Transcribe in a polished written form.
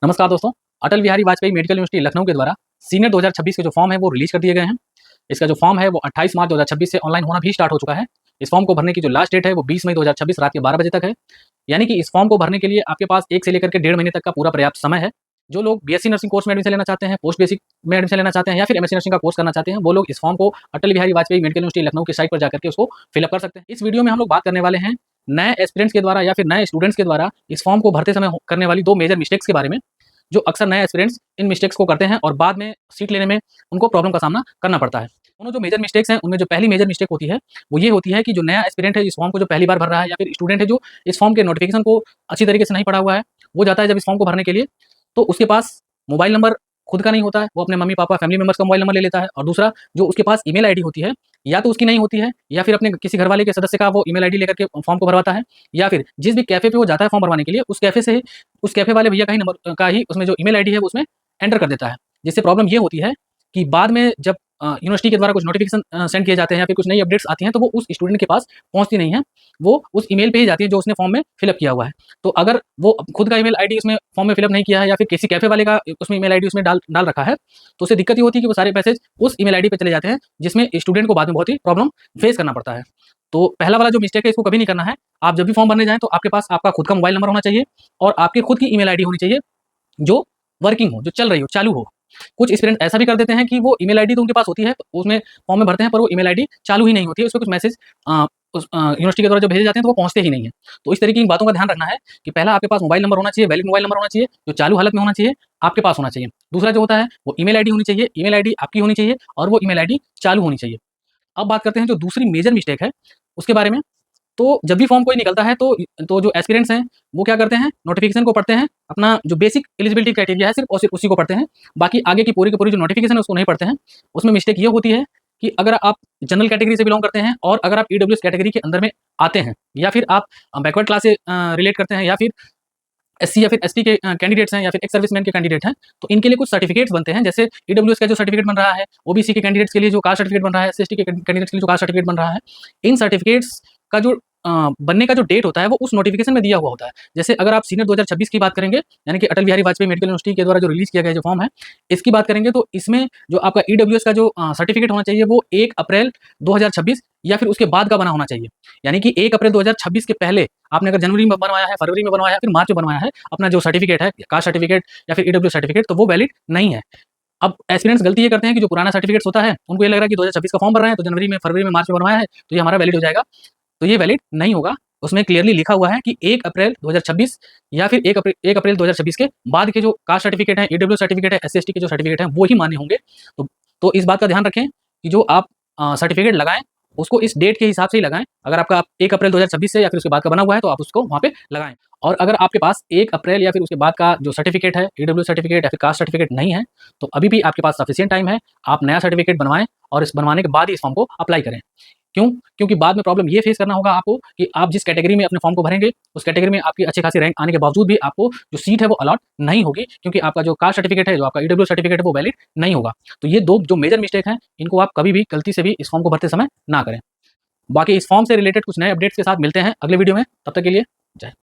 नमस्कार दोस्तों। Atal Bihari Vajpayee medical university Lucknow के द्वारा सीनियर 2026 के जो फॉर्म है वो रिलीज कर दिए गए हैं। इसका जो फॉर्म है वो 28 मार्च 2026 से ऑनलाइन होना भी स्टार्ट हो चुका है। इस फॉर्म को भरने की जो लास्ट डेट है वो 20 मई 2026 रात के 12 बजे तक है। यानी कि इस फॉर्म को भरने के लिए आपके पास 1 से लेकर के 1.5 महीने तक का पूरा पर्याप्त समय है। जो लोग बीएससी नर्सिंग कोर्स में एडमिशन लेना चाहते हैं, पोस्ट बेसिक में एडमिशन लेना चाहते हैं या फिर एमएससी नर्सिंग का कोर्स करना चाहते हैं, वो लोग इस फॉर्म को अटल बिहारी वाजपेयी मेडिकल यूनिवर्सिटी लखनऊ की साइट पर जाकर के उसको फिलअप कर सकते हैं। इस वीडियो में हम लोग बात करने वाले हैं नए एस्पिरेंट्स के द्वारा या फिर नए स्टूडेंट्स के द्वारा इस फॉर्म को भरते समय करने वाली 2 मेजर मिस्टेक्स के बारे में, जो अक्सर नए एस्पिरेंट्स इन मिस्टेक्स को करते हैं और बाद में सीट लेने में उनको प्रॉब्लम का सामना करना पड़ता है। दोनों जो मेजर मिस्टेक्स हैं उनमें जो पहली मेजर मिस्टेक होती है वो ये होती है कि जो नया एस्पिरेंट है इस फॉर्म को जो पहली बार भर रहा है या फिर स्टूडेंट है जो इस फॉर्म के नोटिफिकेशन को अच्छी तरीके से नहीं पढ़ा हुआ है, वो जाता है जब इस फॉर्म को भरने के लिए तो उसके पास मोबाइल नंबर खुद का नहीं होता है, वो अपने मम्मी पापा फैमिली मेंबर्स का मोबाइल नंबर ले लेता है। और दूसरा जो उसके पास ईमेल आईडी होती है या तो उसकी नहीं होती है या फिर अपने किसी घरवाले के सदस्य का वो ईमेल आईडी लेकर के फॉर्म को भरवाता है, या फिर जिस भी कैफे पे वो जाता है फॉर्म भरवाने के लिए उस कैफे से उस कैफे वाले भैया का ही नंबर का ही उसमें जो ईमेल आईडी है वो उसमें एंटर कर देता है। जिससे प्रॉब्लम ये होती है कि बाद में जब यूनिवर्सिटी के द्वारा कुछ नोटिफिकेशन सेंड किए जाते हैं या फिर कुछ नई अपडेट्स आती हैं तो वो उस स्टूडेंट के पास पहुंचती नहीं है, वो उस ईमेल पे ही जाती है जो उसने फॉर्म में फिलअप किया हुआ है। तो अगर वो खुद का ईमेल आईडी उसमें फॉर्म में फिलअप नहीं किया है या फिर किसी कैफे वाले का उसमें ईमेल आईडी उसमें डाल रखा है, तो उससे दिक्कत ये होती है कि वो सारे मैसेज उस ईमेल आईडी पे चले जाते हैं, जिसमें स्टूडेंट को बाद में बहुत ही प्रॉब्लम फेस करना पड़ता है। तो पहला वाला जो मिस्टेक है इसको कभी नहीं करना है। आप जब भी फॉर्म भरने जाएं तो आपके पास आपका खुद का मोबाइल नंबर होना चाहिए और आपकी खुद की ईमेल आईडी होनी चाहिए जो वर्किंग हो, जो चल रही हो, चालू हो। कुछ स्टूडेंट ऐसा भी कर देते हैं कि वो ईमेल आईडी तो उनके पास होती है, उसमें फॉर्म में भरते हैं पर वो ईमेल आईडी चालू ही नहीं होती है, उसपे कुछ मैसेज यूनिवर्सिटी के द्वारा जो भेजे जाते हैं तो वो पहुंचते ही नहीं है। तो इस तरीके की बातों का ध्यान रखना है कि पहला आपके पास मोबाइल नंबर होना चाहिए, वैलिड मोबाइल नंबर होना चाहिए, जो चालू हालत में होना चाहिए, आपके पास होना चाहिए। दूसरा जो होता है वो ईमेल आईडी होनी चाहिए, ईमेल आईडी आपकी होनी चाहिए और वो ईमेल आईडी चालू होनी चाहिए। अब बात करते हैं जो दूसरी मेजर मिस्टेक है उसके बारे में। तो जब भी फॉर्म कोई निकलता है तो जो एस्पिरेंट्स हैं वो क्या करते हैं, नोटिफिकेशन को पढ़ते हैं, अपना जो बेसिक एलिजिबिलिटी क्राइटेरिया है सिर्फ और सिर्फ उसी को पढ़ते हैं, बाकी आगे की पूरी जो नोटिफिकेशन है उसको नहीं पढ़ते हैं। उसमें मिस्टेक ये होती है कि अगर आप जनरल कैटेगरी से बिलोंग करते हैं और अगर आप ईडब्ल्यूएस कैटेगरी के अंदर में आते हैं या फिर आप बैकवर्ड क्लास से रिलेट करते हैं या फिर एससी या फिर एसटी के कैंडिडेट्स हैं या फिर एक्स सर्विसमैन के कैंडिडेट हैं, तो इनके लिए कुछ सर्टिफिकेट्स बनते हैं। जैसे ईडब्ल्यूएस का जो सर्टिफिकेट बन रहा है, ओबीसी के कैंडिडेट्स के लिए जो कास्ट सर्टिफिकेट बन रहा है, एससी के कैंडिडेट्स के लिए जो कास्ट सर्टिफिकेट बन रहा है, इन सर्टिफिकेट्स का जो बनने का जो डेट होता है वो उस नोटिफिकेशन में दिया हुआ होता है। जैसे अगर आप सीनियर 2026 की बात करेंगे, यानी कि अटल बिहारी वाजपेयी मेडिकल यूनिवर्सिटी के द्वारा जो रिलीज किया गया जो फॉर्म है, इसकी बात करेंगे तो इसमें जो आपका ईडब्ल्यूएस का जो सर्टिफिकेट होना चाहिए वो 1 अप्रैल 2026 या फिर उसके बाद का बना होना चाहिए। यानी कि 1 अप्रैल 2026 के पहले आपने अगर जनवरी में बनवाया है, फरवरी में बनवाया है, फिर मार्च में बनवाया है अपना जो सर्टिफिकेट है, कास्ट सर्टिफिकेट या फिर ईडब्ल्यूएस सर्टिफिकेट, तो वो वैलिड नहीं है। अब एस्पिरेंट्स गलती ये करते हैं कि जो पुराना सर्टिफिकेट्स होता है उनको ये लग रहा है कि 2026 का फॉर्म भर रहे हैं तो जनवरी में, फरवरी में, मार्च में बनवाया है तो ये हमारा वैलिड हो जाएगा। तो ये वैलिड नहीं होगा। उसमें क्लियरली लिखा हुआ है कि 1 अप्रैल 2026 या फिर 1 अप्रैल 2026 के बाद के जो कास्ट सर्टिफिकेट हैं, ईडब्ल्यूएस सर्टिफिकेट है, एससी एसटी के जो सर्टिफिकेट हैं वो ही मान्य होंगे। तो इस बात का ध्यान रखें कि जो आप सर्टिफिकेट लगाएं उसको इस डेट के हिसाब से ही लगाएं। अगर आपका 1 अप्रैल 2026 से या फिर उसके बाद का बना हुआ है तो आप उसको वहाँ पे लगाएं। और अगर आपके पास 1 अप्रैल या फिर उसके बाद का जो सर्टिफिकेट है, ईडब्ल्यूएस सर्टिफिकेट या फिर कास्ट सर्टिफिकेट नहीं है, तो अभी भी आपके पास सफिशिएंट टाइम है। आप नया सर्टिफिकेट बनवाएं और इस बनवाने के बाद ही इस फॉर्म को अप्लाई करें। क्यों? क्योंकि बाद में प्रॉब्लम ये फेस करना होगा आपको कि आप जिस कैटेगरी में अपने फॉर्म को भरेंगे, उस कैटेगरी में आपकी अच्छी खासी रैंक आने के बावजूद भी आपको जो सीट है वो अलॉट नहीं होगी, क्योंकि आपका जो कास्ट सर्टिफिकेट है, जो आपका ईडब्ल्यूएस सर्टिफिकेट है वो वैलिड नहीं होगा। तो ये 2 जो मेजर मिस्टेक हैं, इनको आप कभी भी गलती से भी इस फॉर्म को भरते समय ना करें। बाकी इस फॉर्म से रिलेटेड कुछ नए अपडेट्स के साथ मिलते हैं अगले वीडियो में। तब तक के लिए जय।